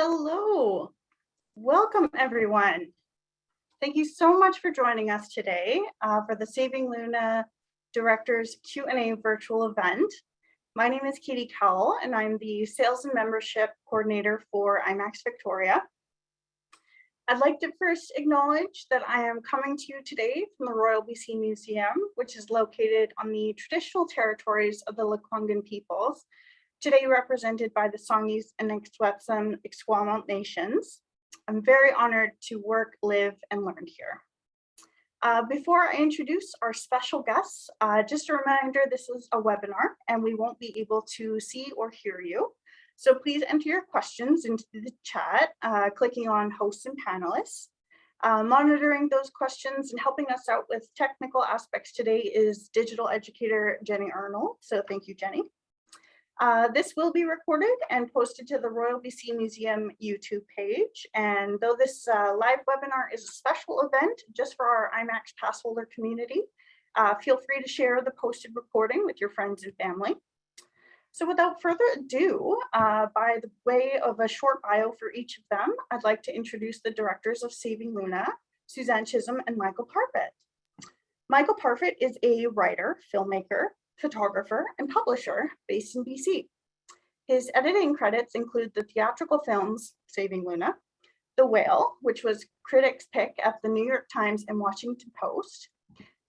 Hello, welcome everyone. Thank you so much for joining us today for the Saving Luna Directors Q&A virtual event. My name is Katie Cowell and I'm the Sales and Membership Coordinator for IMAX Victoria. I'd like to first acknowledge that I am coming to you today from the Royal BC Museum, which is located on the traditional territories of the Lekwungen peoples, today represented by the Songhees and Ixwamant nations. I'm very honored to work, live, and learn here. Before I introduce our special guests, just a reminder, this is a webinar and we won't be able to see or hear you. So please enter your questions into the chat, clicking on hosts and panelists. Monitoring those questions and helping us out with technical aspects today is digital educator Jenny Arnold. So thank you, Jenny. This will be recorded and posted to the Royal BC Museum YouTube page. And though this live webinar is a special event just for our IMAX pass holder community, feel free to share the posted recording with your friends and family. So without further ado, by the way of a short bio for each of them, I'd like to introduce the directors of Saving Luna, Suzanne Chisholm and Michael Parfit. Michael Parfit is a writer, filmmaker, photographer, and publisher based in BC. His editing credits include the theatrical films Saving Luna, The Whale, which was critics' pick at the New York Times and Washington Post,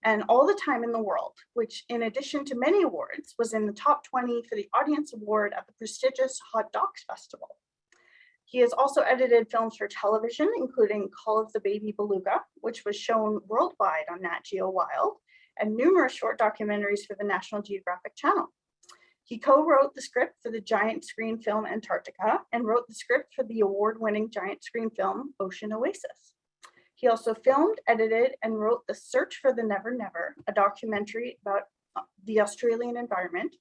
and All the Time in the World, which in addition to many awards, was in the top 20 for the Audience Award at the prestigious Hot Docs Festival. He has also edited films for television, including Call of the Baby Beluga, which was shown worldwide on Nat Geo Wild, and numerous short documentaries for the National Geographic Channel. He co-wrote the script for the giant screen film Antarctica and wrote the script for the award-winning giant screen film Ocean Oasis. He also filmed, edited, and wrote The Search for the Never Never, a documentary about the Australian environment,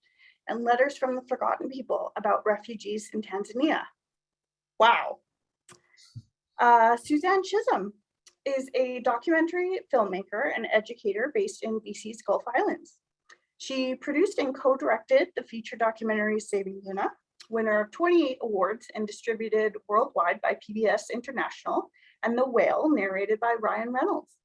and Letters from the Forgotten People about refugees in Tanzania. Wow. Suzanne Chisholm is a documentary filmmaker and educator based in BC's Gulf Islands. She produced and co-directed the feature documentary Saving Luna, winner of 28 awards and distributed worldwide by PBS International, and The Whale, narrated by Ryan Reynolds.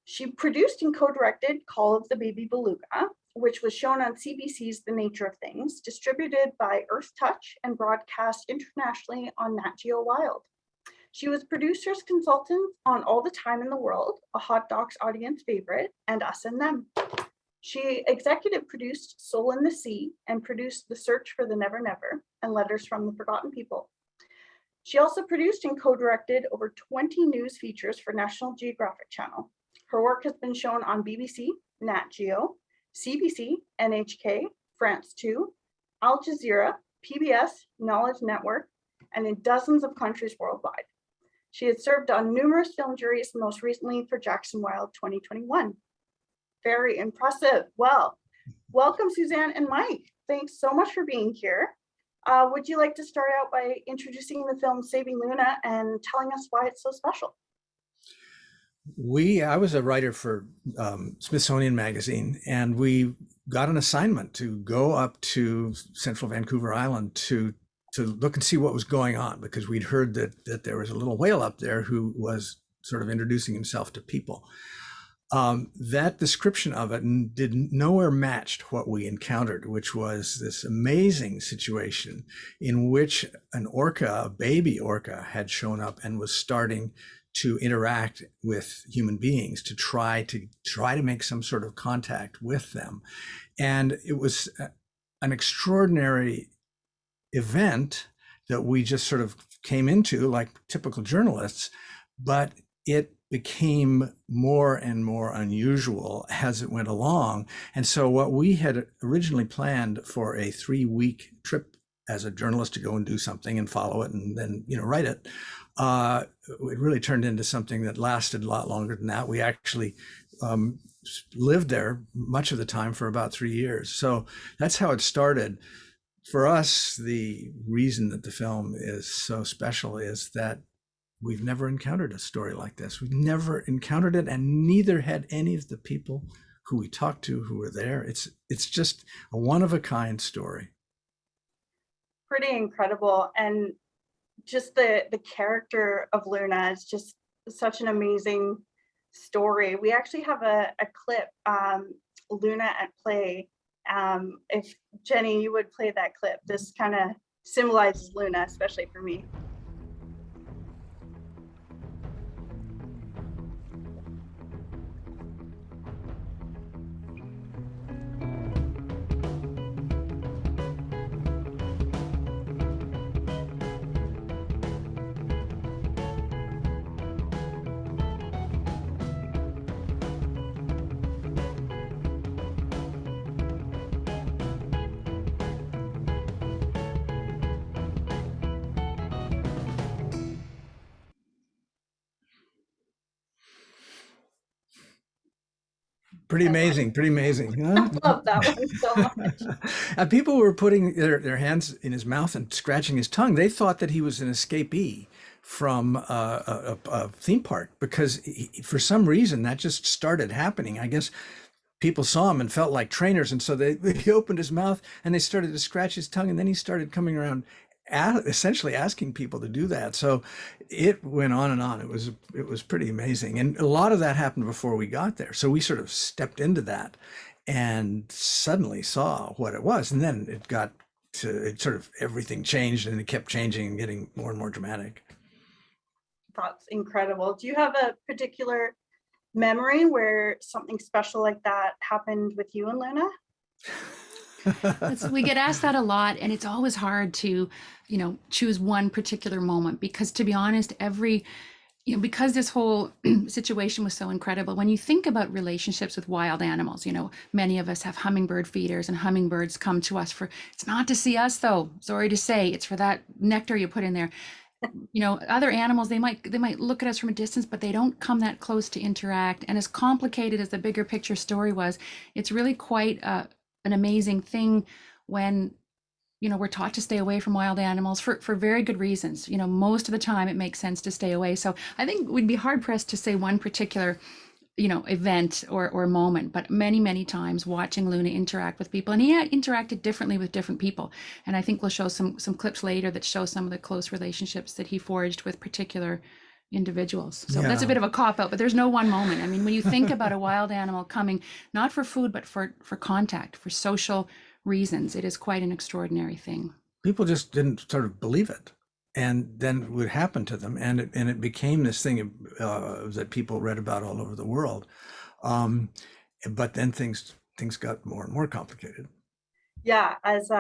She produced and co-directed Call of the Baby Beluga, which was shown on CBC's The Nature of Things, distributed by Earth Touch and broadcast internationally on Nat Geo Wild. She was producer's consultant on All the Time in the World, a Hot Docs audience favorite, and Us and Them. She executive produced Soul in the Sea and produced The Search for the Never Never and Letters from the Forgotten People. She also produced and co-directed over 20 news features for National Geographic Channel. Her work has been shown on BBC, Nat Geo, CBC, NHK, France 2, Al Jazeera, PBS, Knowledge Network, and in dozens of countries worldwide. She has served on numerous film juries, most recently for Jackson Wild 2021. Very impressive. Well, welcome Suzanne and Mike. Thanks so much for being here. Would you like to start out by introducing the film Saving Luna and telling us why it's so special? I was a writer for Smithsonian Magazine, and we got an assignment to go up to Central Vancouver Island to look and see what was going on, because we'd heard that there was a little whale up there who was sort of introducing himself to people. That description of it did nowhere matched what we encountered, which was this amazing situation in which an orca, a baby orca, had shown up and was starting to interact with human beings to try to make some sort of contact with them. And it was an extraordinary event that we just sort of came into like typical journalists, but it became more and more unusual as it went along. And so what we had originally planned for a 3-week trip as a journalist to go and do something and follow it and then, write it, it really turned into something that lasted a lot longer than that. We actually lived there much of the time for about 3 years. So that's how it started. For us, the reason that the film is so special is that we've never encountered a story like this. We've never encountered it, and neither had any of the people who we talked to who were there. It's just a one-of-a-kind story. Pretty incredible. And just the character of Luna is just such an amazing story. We actually have a clip, Luna at play. If Jenny, you would play that clip. This kind of symbolizes Luna, especially for me. Pretty amazing, pretty amazing. I love that one so much. And people were putting their hands in his mouth and scratching his tongue. They thought that he was an escapee from a theme park because for some reason that just started happening. I guess people saw him and felt like trainers, and so he opened his mouth and they started to scratch his tongue, and then he started coming around essentially asking people to do that. So it went on and on. It was pretty amazing, and a lot of that happened before we got there. So we sort of stepped into that and suddenly saw what it was, and then it sort of everything changed, and it kept changing and getting more and more dramatic. That's incredible. Do you have a particular memory where something special like that happened with you and Luna? We get asked that a lot, and it's always hard to, choose one particular moment because, to be honest, because this whole situation was so incredible. When you think about relationships with wild animals, many of us have hummingbird feeders, and hummingbirds come to us it's not to see us though. Sorry to say, it's for that nectar you put in there. Other animals, they might look at us from a distance, but they don't come that close to interact. And as complicated as the bigger picture story was, it's really quite an amazing thing when we're taught to stay away from wild animals for very good reasons. Most of the time it makes sense to stay away. So I think we'd be hard pressed to say one particular event or moment, but many times watching Luna interact with people, and he interacted differently with different people. And I think we'll show some clips later that show some of the close relationships that he forged with particular individuals. So that's a bit of a cop out, but there's no one moment. I mean, when you think about a wild animal coming not for food but for contact, for social reasons, it is quite an extraordinary thing. People just didn't sort of believe it, and then it would happen to them, and it became this thing that people read about all over the world. But then things got more and more complicated. Yeah, as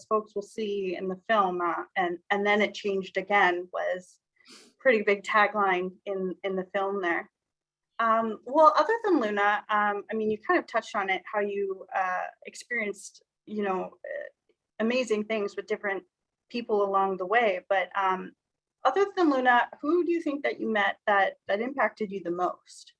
folks will see in the film, and then it changed again was pretty big tagline in the film there. Well, other than Luna, I mean, you kind of touched on it, how you experienced, amazing things with different people along the way. But other than Luna, who do you think that you met that impacted you the most?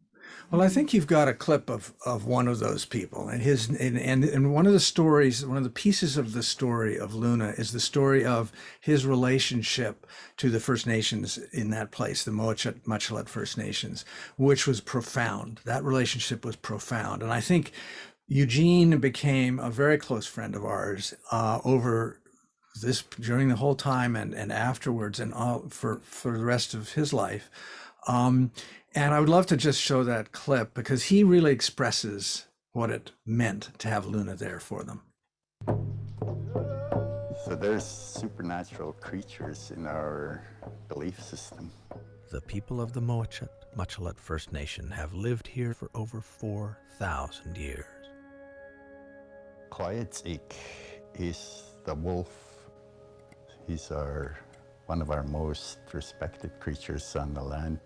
Well, I think you've got a clip of one of those people, and one of the stories, one of the pieces of the story of Luna is the story of his relationship to the First Nations in that place, the Muchelet First Nations, which was profound. That relationship was profound, and I think Eugene became a very close friend of ours over this during the whole time and afterwards, and all for the rest of his life. And I would love to just show that clip because he really expresses what it meant to have Luna there for them. So there's supernatural creatures in our belief system. The people of the Muchelet First Nation have lived here for over 4,000 years. Clydesik is the wolf. He's one of our most respected creatures on the land.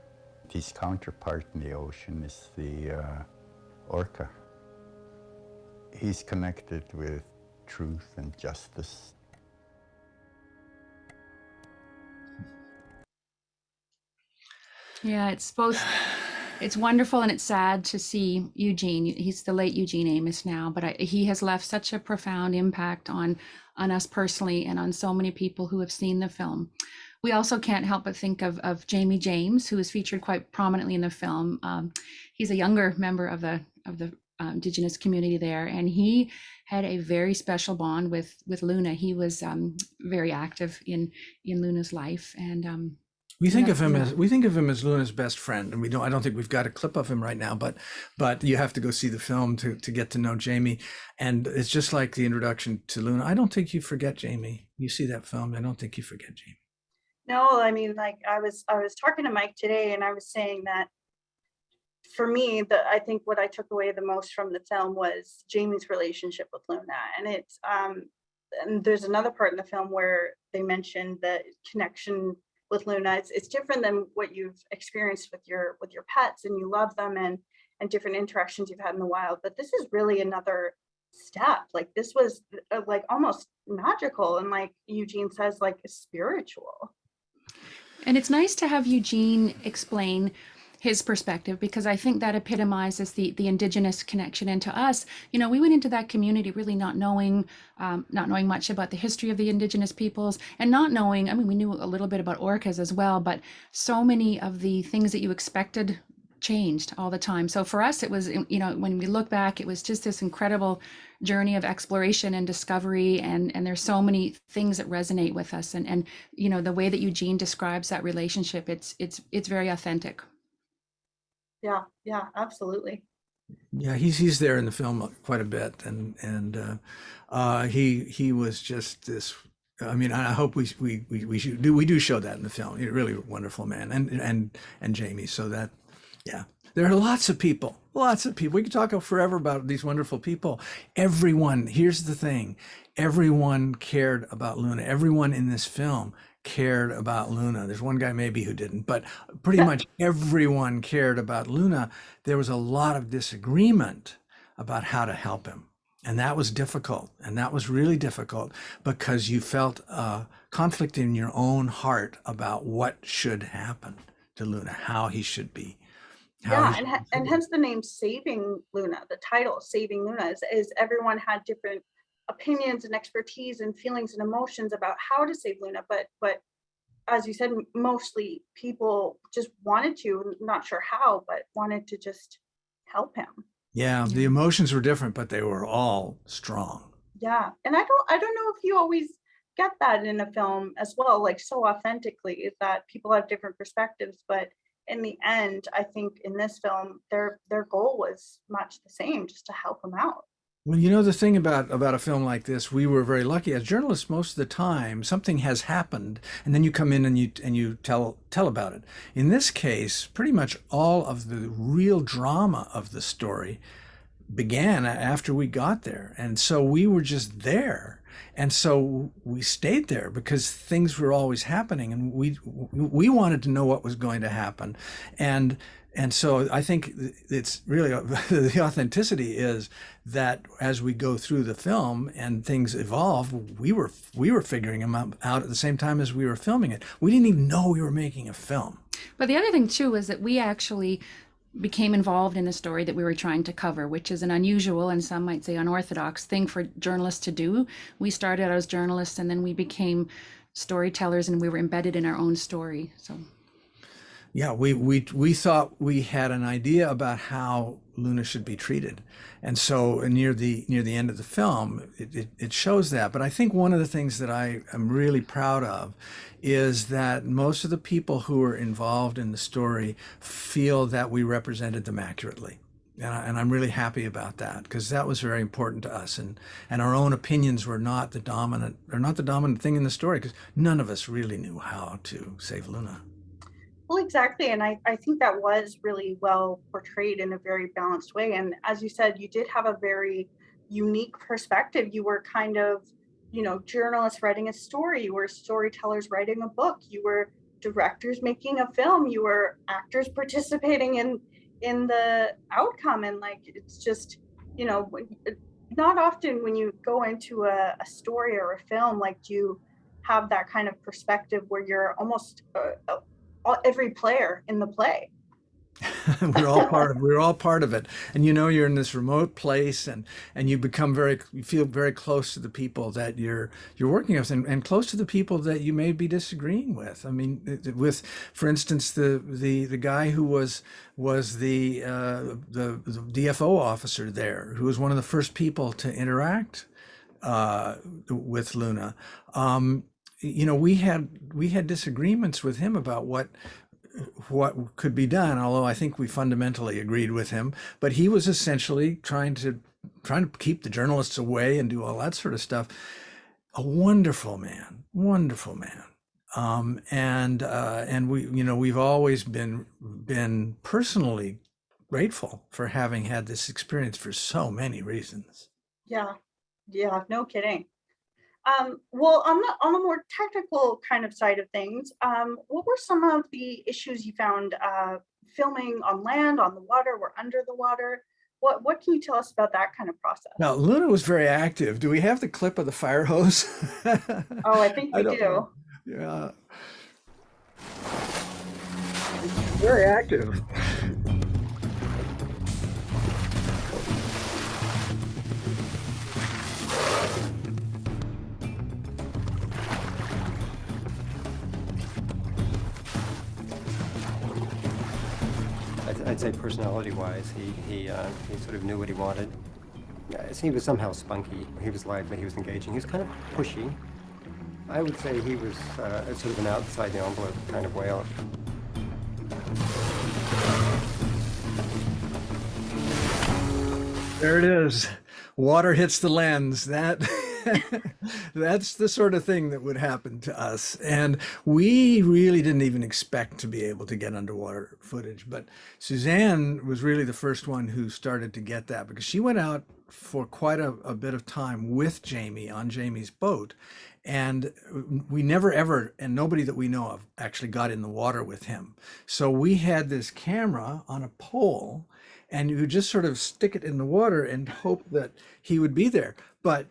His counterpart in the ocean is the orca. He's connected with truth and justice. Yeah, it's wonderful and it's sad to see Eugene. He's the late Eugene Amos now, but he has left such a profound impact on us personally and on so many people who have seen the film. We also can't help but think of Jamie James, who is featured quite prominently in the film. He's a younger member of the Indigenous community there, and he had a very special bond with Luna. He was very active in Luna's life, and We think of him yeah. as Luna's best friend, and I don't think we've got a clip of him right now, but you have to go see the film to get to know Jamie. And it's just like the introduction to Luna. I don't think you forget Jamie. You see that film, I don't think you forget Jamie. No, I mean, like I was talking to Mike today, and I was saying that for me, I think what I took away the most from the film was Jamie's relationship with Luna. And and there's another part in the film where they mentioned the connection with Luna. It's different than what you've experienced with your pets, and you love them, and different interactions you've had in the wild. But this is really another step. Like this was like almost magical, and like Eugene says, like spiritual. And it's nice to have Eugene explain his perspective, because I think that epitomizes the Indigenous connection. And to us, you know, we went into that community really not knowing much about the history of the Indigenous peoples, and not knowing, I mean, we knew a little bit about orcas as well, but so many of the things that you expected changed all the time. So for us, it was, you know, when we look back, it was just this incredible journey of exploration and discovery, and there's so many things that resonate with us, and you know, the way that Eugene describes that relationship, it's very authentic. Yeah, absolutely. Yeah, he's there in the film quite a bit, and he was just this. I mean, I hope we do show that in the film. He's a really wonderful man, and Jamie. So that, yeah, there are lots of people. We could talk forever about these wonderful people. Everyone. Here's the thing: everyone cared about Luna. Everyone in this film cared about Luna. There's one guy maybe who didn't, but pretty much everyone cared about Luna. There was a lot of disagreement about how to help him. And that was difficult. And that was really difficult because you felt conflict in your own heart about what should happen to Luna, how he should be. And hence the name Saving Luna, the title Saving Luna is everyone had different opinions and expertise and feelings and emotions about how to save Luna, but as you said, mostly people just wanted to, not sure how, but wanted to just help him. Yeah, the emotions were different, but they were all strong. Yeah, and I don't know if you always get that in a film as well, like so authentically, is that people have different perspectives, but in the end, I think in this film, their goal was much the same, just to help him out. Well, you know, the thing about a film like this, we were very lucky as journalists. Most of the time, something has happened, and then you come in and you tell about it. In this case, pretty much all of the real drama of the story began after we got there, and so we were just there, and so we stayed there because things were always happening, and we wanted to know what was going to happen, and so I think it's really the authenticity is that as we go through the film and things evolve, we were figuring them out at the same time as we were filming it. We didn't even know we were making a film. But the other thing too is that we actually became involved in the story that we were trying to cover, which is an unusual and some might say unorthodox thing for journalists to do. We started out as journalists, and then we became storytellers, and we were embedded in our own story. So yeah, we thought we had an idea about how Luna should be treated, and so near the end of the film, it shows that. But I think one of the things that I am really proud of is that most of the people who are involved in the story feel that we represented them accurately. And I'm really happy about that, because that was very important to us, and our own opinions were not the dominant thing in the story, because none of us really knew how to save Luna. Well, exactly. And I think that was really well portrayed in a very balanced way. And as you said, you did have a very unique perspective. You were kind of, you know, journalists writing a story. You were storytellers writing a book. You were directors making a film. You were actors participating in the outcome. And like, it's just, you know, not often when you go into a story or a film, like, do you have that kind of perspective where you're almost every player in the play. We're all part of it. And you know, you're in this remote place, and you become you feel very close to the people that you're working with, and close to the people that you may be disagreeing with. I mean, with, for instance, the guy who was the DFO officer there, who was one of the first people to interact with Luna. You know, we had disagreements with him about what could be done, although I think we fundamentally agreed with him. But he was essentially trying to keep the journalists away and do all that sort of stuff. A wonderful man, wonderful man. And we, you know, we've always been personally grateful for having had this experience for so many reasons. Yeah, yeah, no kidding. Well, on the more technical kind of side of things, what were some of the issues you found filming on land, on the water, or under the water? What can you tell us about that kind of process? Now, Luna was very active. Do we have the clip of the fire hose? Oh, I think I we don't do. know. Yeah. Very active. I'd say personality-wise, he sort of knew what he wanted. He was somehow spunky. He was lively. He was engaging. He was kind of pushy. I would say he was sort of an outside the envelope kind of whale. There it is. Water hits the lens. That's the sort of thing that would happen to us. And we really didn't even expect to be able to get underwater footage. But Suzanne was really the first one who started to get that, because she went out for quite a bit of time with Jamie on Jamie's boat. And we never ever, and nobody that we know of actually got in the water with him. So we had this camera on a pole, and you would just sort of stick it in the water and hope that he would be there. But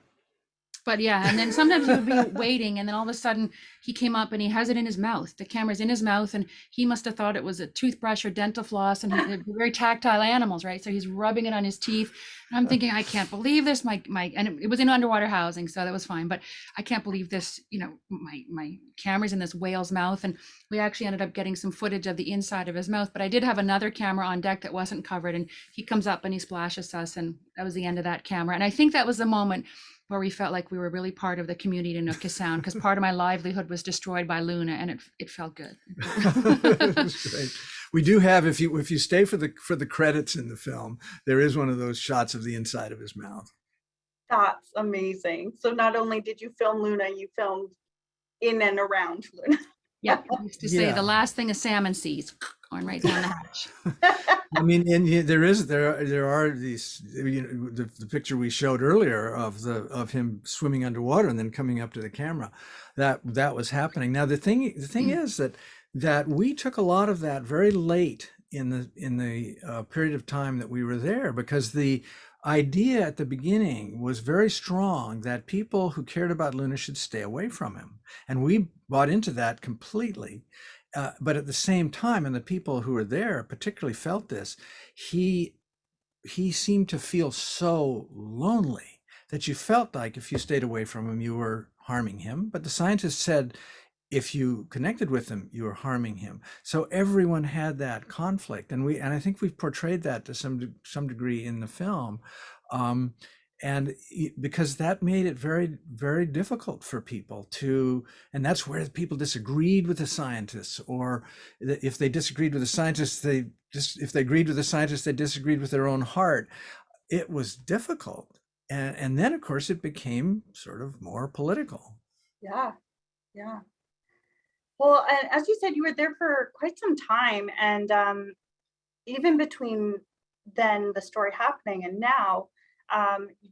yeah, and then sometimes he would be waiting, and then all of a sudden he came up and he has it in his mouth. The camera's in his mouth, and he must have thought it was a toothbrush or dental floss, and they're very tactile animals, right? So he's rubbing it on his teeth. And I'm thinking, I can't believe this. And it was in underwater housing, so that was fine. But I can't believe this, you know, my camera's in this whale's mouth. And we actually ended up getting some footage of the inside of his mouth. But I did have another camera on deck that wasn't covered, and he comes up and he splashes us, and that was the end of that camera. And I think that was the moment where we felt like we were really part of the community in Nootka Sound, because part of my livelihood was destroyed by Luna, and it felt good. That's great. We do have, if you stay for the credits in the film, there is one of those shots of the inside of his mouth. That's amazing. So not only did you film Luna, you filmed in and around Luna. Yeah, I used to say Yeah. the last thing a salmon sees, going right down the hatch. I mean, and there are these, you know, the picture we showed earlier of him swimming underwater and then coming up to the camera, that was happening. Now the thing is that we took a lot of that very late in the period of time that we were there, because the idea at the beginning was very strong that people who cared about Luna should stay away from him, and we bought into that completely. But at the same time, and the people who were there particularly felt this, he seemed to feel so lonely that you felt like if you stayed away from him, you were harming him. But the scientists said if you connected with him, you were harming him. So everyone had that conflict, and I think we've portrayed that to some degree in the film. Because that made it very, very difficult for people and that's where people disagreed with the scientists, or if they disagreed with the scientists, if they agreed with the scientists, they disagreed with their own heart. It was difficult. And then of course it became sort of more political. Yeah, yeah. Well, and as you said, you were there for quite some time, and even between then the story happening and now,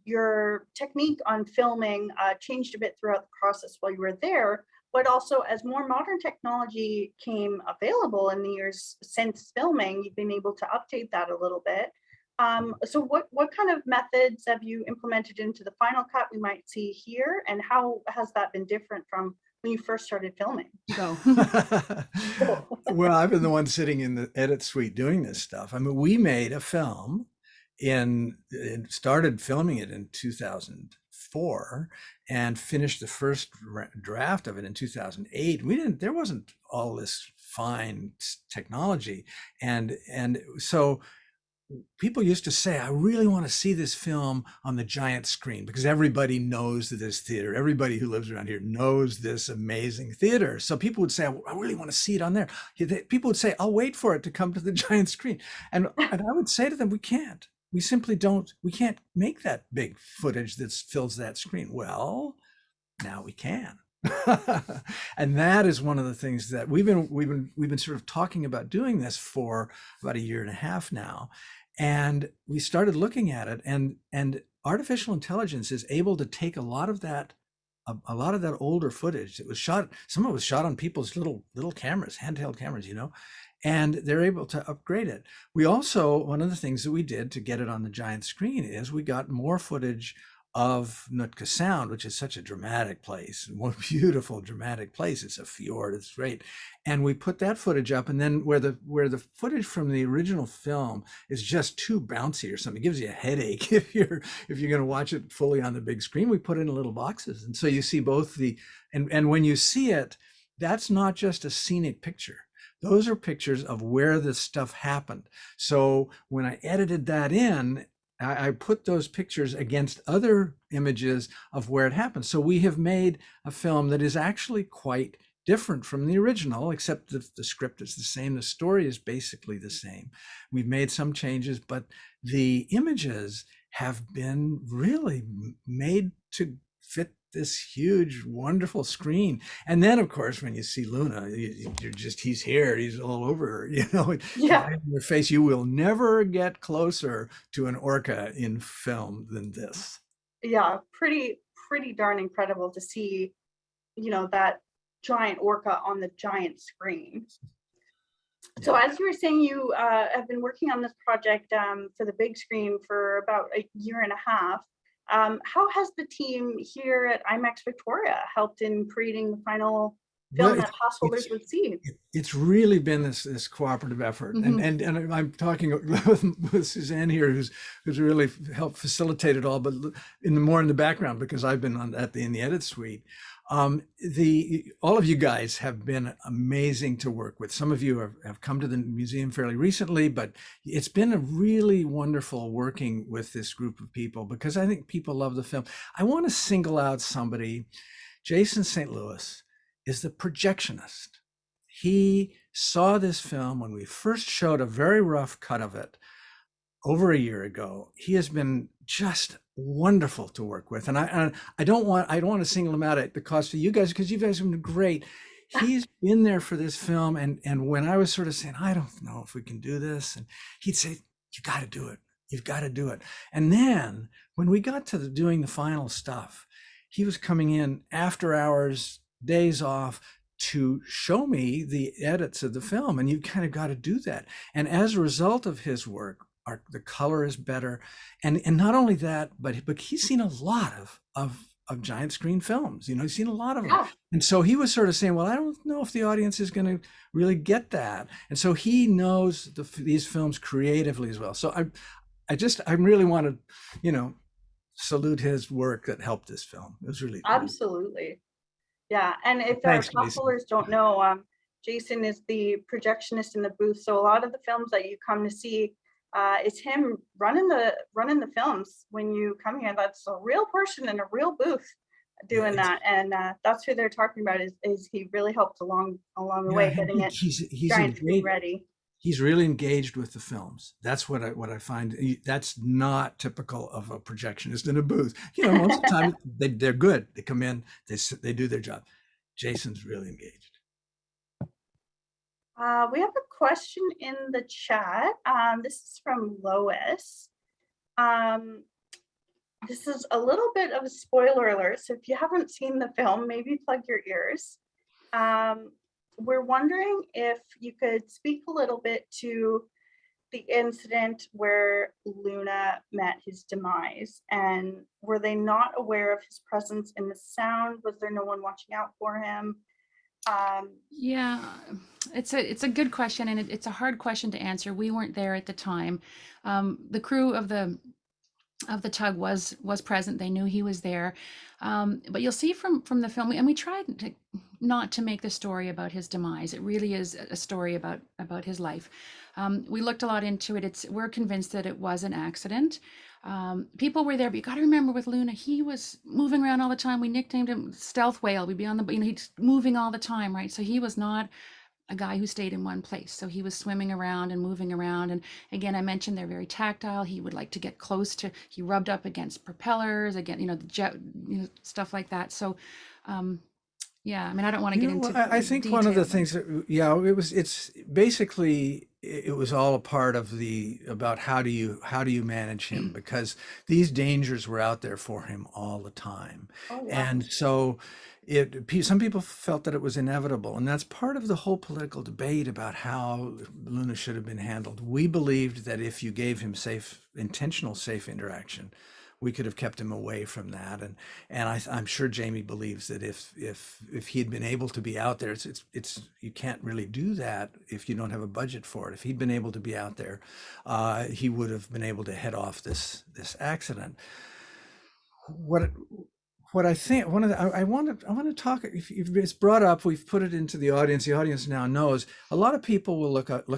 your technique on filming changed a bit throughout the process while you were there, but also as more modern technology came available in the years since filming, you've been able to update that a little bit. So what kind of methods have you implemented into the final cut we might see here, and how has that been different from when you first started filming? Go. Well, I've been the one sitting in the edit suite doing this stuff. I mean, we made a film and started filming it in 2004 and finished the first draft of it in 2008. There wasn't all this fine technology. And so people used to say, I really want to see this film on the giant screen because everybody knows this theater. Everybody who lives around here knows this amazing theater. So people would say, I really want to see it on there. People would say, I'll wait for it to come to the giant screen. And I would say to them, we can't. We simply don't. We can't make that big footage that fills that screen. Well, now we can. And that is one of the things that we've been sort of talking about doing this for about a year and a half now. And we started looking at it, and artificial intelligence is able to take a lot of that older footage. It was shot, some of it was shot on people's little cameras, handheld cameras, and they're able to upgrade it. We also, one of the things that we did to get it on the giant screen is we got more footage of Nootka Sound, which is such a dramatic place, one beautiful dramatic place. It's a fjord, it's great. And we put that footage up, and then where the footage from the original film is just too bouncy or something, it gives you a headache if you're going to watch it fully on the big screen, we put it in little boxes. And so you see both and when you see it, that's not just a scenic picture. Those are pictures of where this stuff happened. So when I edited that in, I put those pictures against other images of where it happened. So we have made a film that is actually quite different from the original, except the script is the same. The story is basically the same. We've made some changes, but the images have been really made to fit this huge, wonderful screen. And then, of course, when you see Luna, he's here, he's all over her, Yeah. in your face. You will never get closer to an orca in film than this. Yeah, pretty darn incredible to see, that giant orca on the giant screen. So as you were saying, you have been working on this project for the big screen for about a year and a half. How has the team here at IMAX Victoria helped in creating the final film that householders would see? It's really been this cooperative effort, and I'm talking with Suzanne here, who's really helped facilitate it all, but more in the background because I've been in the edit suite. All of you guys have been amazing to work with. Some of you have come to the museum fairly recently, but it's been a really wonderful working with this group of people because I think people love the film. I want to single out somebody. Jason St. Louis is the projectionist. He saw this film when we first showed a very rough cut of it over a year ago. He has been just wonderful to work with, and I don't want to single him out at the cost of you guys because you guys have been great. He's been there for this film, and when I was sort of saying, I don't know if we can do this, and he'd say, you got to do it. You've got to do it. And then when we got to doing the final stuff, he was coming in after hours, days off, to show me the edits of the film, and you kind of got to do that. And as a result of his work, the color is better, and not only that, but he's seen a lot of giant screen films. He's seen a lot of them, and so he was sort of saying, well, I don't know if the audience is going to really get that, and so he knows these films creatively as well. So I really want to, salute his work that helped this film. It was really absolutely. Yeah, and if Thanks, our customers don't know, Jason is the projectionist in the booth. So a lot of the films that you come to see, it's him running the films when you come here. That's a real person in a real booth doing that, and that's who they're talking about. Is he really helped along the way getting it giant screen ready. He's really engaged with the films. That's what I find. That's not typical of a projectionist in a booth. Most of the time they're good. They come in, they do their job. Jason's really engaged. We have a question in the chat. This is from Lois. This is a little bit of a spoiler alert. So if you haven't seen the film, maybe plug your ears. We're wondering if you could speak a little bit to the incident where Luna met his demise? And were they not aware of his presence in the sound? Was there no one watching out for him? Yeah, it's a good question, and it's a hard question to answer. We weren't there at the time. The crew of the tug was present. They knew he was there. But you'll see from the film, and we tried not to make the story about his demise. It really is a story about his life. We looked a lot into it. We're convinced that it was an accident. People were there, but you got to remember with Luna, he was moving around all the time. We nicknamed him Stealth Whale. We'd be on he's moving all the time, right? So he was not a guy who stayed in one place. So he was swimming around and moving around. And again, I mentioned they're very tactile. He would like to get close to, he rubbed up against propellers, again, the jet, stuff like that. So, yeah, I mean, I don't want to get into I think one of the detail, but- things that, yeah, it's basically, it was all a part of about how do you manage him, because these dangers were out there for him all the time. Oh, yeah. And so some people felt that it was inevitable, and that's part of the whole political debate about how Luna should have been handled. We believed that if you gave him intentional safe interaction, we could have kept him away from that. And I'm sure Jamie believes that if he had been able to be out there, it's you can't really do that if you don't have a budget for it. If he'd been able to be out there, he would have been able to head off this accident. What I think, I want to talk, if it's brought up, we've put it into the audience. The audience now knows. A lot of people will look up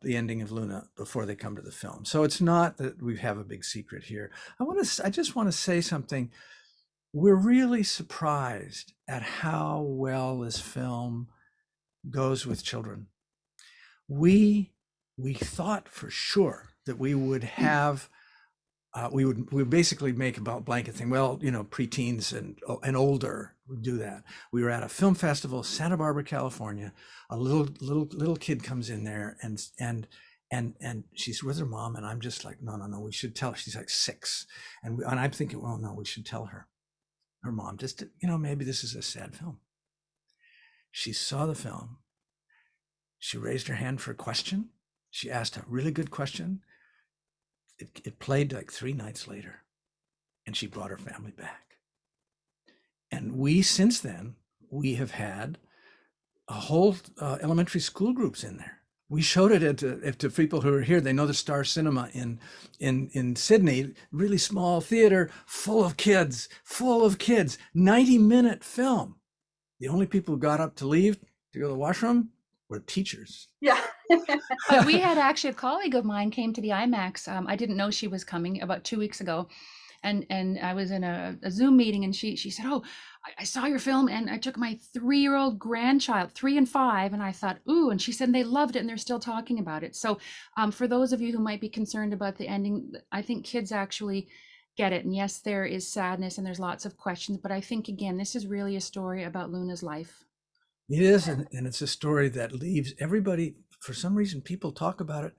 the ending of Luna before they come to the film. So it's not that we have a big secret here. I just want to say something. We're really surprised at how well this film goes with children. We thought for sure that we would have. We would basically make a blanket thing. Well, preteens and older would do that. We were at a film festival, Santa Barbara, California. A little kid comes in there and she's with her mom, and I'm just like, no, we should tell her. She's like 6, and I'm thinking, well, no, we should tell her. Her mom, just maybe this is a sad film. She saw the film. She raised her hand for a question. She asked a really good question. It played like 3 nights later, and she brought her family back. And since then, we have had a whole elementary school groups in there. We showed it to people who are here. They know the Star Cinema in Sydney, really small theater, full of kids, 90-minute film. The only people who got up to leave to go to the washroom were teachers. Yeah. But we had actually a colleague of mine came to the IMAX. I didn't know she was coming about 2 weeks ago. And I was in a Zoom meeting, and she said, oh, I saw your film, and I took my 3-year-old grandchild, 3 and 5, and I thought, ooh, and she said they loved it and they're still talking about it. So for those of you who might be concerned about the ending, I think kids actually get it. And yes, there is sadness and there's lots of questions, but I think, again, this is really a story about Luna's life. It is, and it's a story that leaves everybody, for some reason, people talk about it.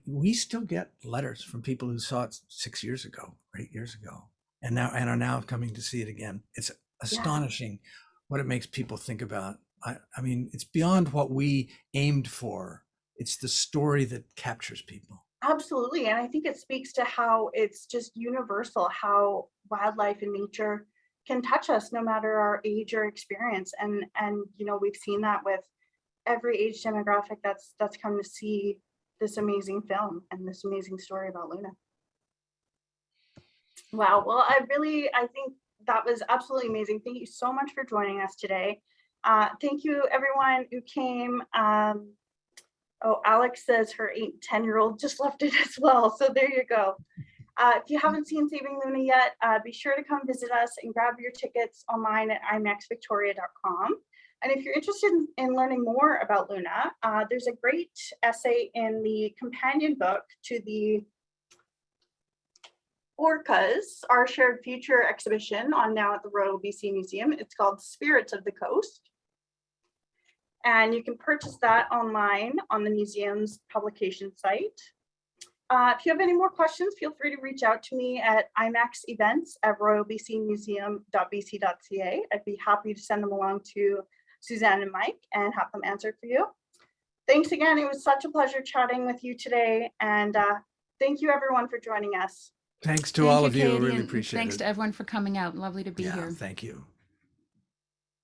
We still get letters from people who saw it 6 years ago, or 8 years ago, and are now coming to see it again. It's astonishing what it makes people think about. I mean, it's beyond what we aimed for. It's the story that captures people. Absolutely. And I think it speaks to how it's just universal, how wildlife and nature can touch us no matter our age or experience. And we've seen that with every age demographic that's come to see this amazing film and this amazing story about Luna. Wow. Well, I think that was absolutely amazing. Thank you so much for joining us today. Thank you everyone who came. Alex says her 10-year-old just left it as well. So there you go. If you haven't seen Saving Luna yet, be sure to come visit us and grab your tickets online at imaxvictoria.com. And if you're interested in learning more about Luna, there's a great essay in the companion book to the Orcas, Our Shared Future exhibition on now at the Royal BC Museum. It's called Spirits of the Coast. And you can purchase that online on the museum's publication site. If you have any more questions, feel free to reach out to me at imaxevents@royalbcmuseum.bc.ca. I'd be happy to send them along to Suzanne and Mike and have them answered for you. Thanks again. It was such a pleasure chatting with you today. And thank you everyone for joining us. Thanks to Thank all you, of you. I Katie, really and appreciate thanks it. to everyone for coming out. Lovely to be Yeah, here. thank you.